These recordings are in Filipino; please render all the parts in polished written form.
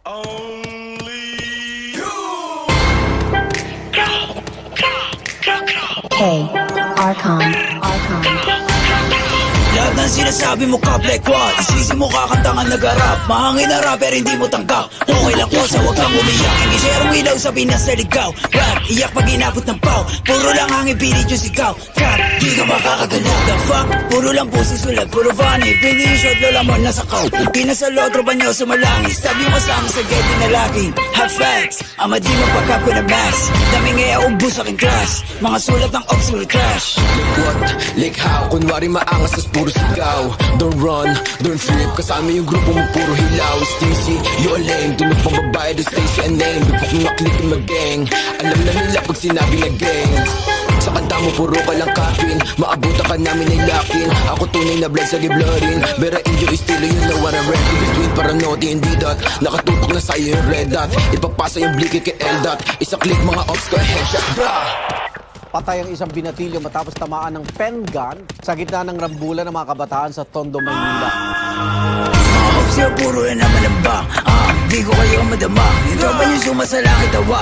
Only you. Hey, Archon. Lahat ng sinasabi mo ka black one, isisi mo kakantangan nag-arap. Mahangin na rapper hindi mo tanggap. Okay lang ko sa wag kang umiyak. Hindi serong ilaw sa Pinas na ligaw. Rap, iyak pag inabot ng pau. Puro lang hangin pilit yung sigaw. Cap, di ka makakagalaw. The fuck, puro lang pusi sulat. Puro funny, pwede yung shot lola mo nasa kaw. Pinasalo, tropa nyo sumalangis. Sabi mo kasama sa gate na laging hot facts, ama di magpakap ko na max. Dami ngaya ubus aking class. Mga sulat ng obscure trash. What? Like how? Kunwari maangas tas puro sigaw. Don't run, don't trip. Kasama yung grupo mo puro hilaw. Stingy, you a lame. Dunok pang babae, do Stacy a name. Bukok yung maklik yung mag-gang. Alam na nila pag sinabi na gang. Sa kanta mo puro ka lang kapin. Maabutan ka namin ay lakin. Ako tunay na blood sa giblorin. Bera inyo estilo, you know what I read. In between paranoid, hindi dot. Nakatutok na sa'yo yung red dot. Ipagpasa yung blicky kay L-dot. Isa click mga ops ko, headshot, brah. Patay ang isang binatilyo matapos tamaan ng pen gun sa gitna ng rambulan ng mga kabataan sa Tondo, Maynila. Mga hops niya puro na naman ang bang. Di ko kayo madama. Yung tropa niyo sumasalangit tawa.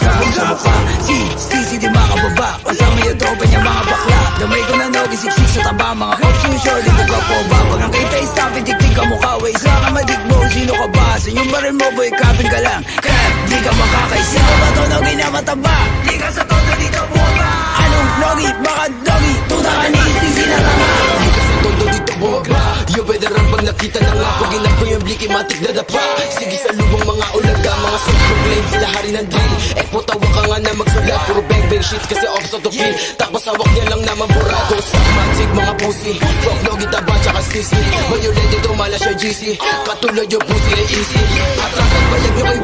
Sabong sa mukha, si di makababa. Kasama yung tropa niya mga bakla. Damay ko na nogi, siksik sa taba. Mga hops yung short, hindi ko po ba. Pag ang kay FaceTime, pitik-tik ka mukha. Way sa ka madigbo, sino ka ba? Sa inyong baril mo, boy, kapin ka lang. Crap, di ka makakaisi. Ito ba to nogi na mataba? Di ka sa todo dito buwaba. Anong nogi? Baka dogi? Tuta ka ni sisi na tama. Di ka sa todo dito bumaba. Yo, veteran pag nakita na nga. Pag inap ko yung bliki, matik na dapa. Sige sa lubong mga ulaga. Mga self-proclaim, sila hari ng drill. Ekpo tawa ka nga na magsulat. Puro bang-bang shits kasi off to kill. Tapos hawak niya lang naman burado. Sa magic mga pussy. Rock, logi, taba, tsaka sissy. Violent ito, mala siya GC. Katulad yung pussy ay easy. Atrasan bayag nyo kay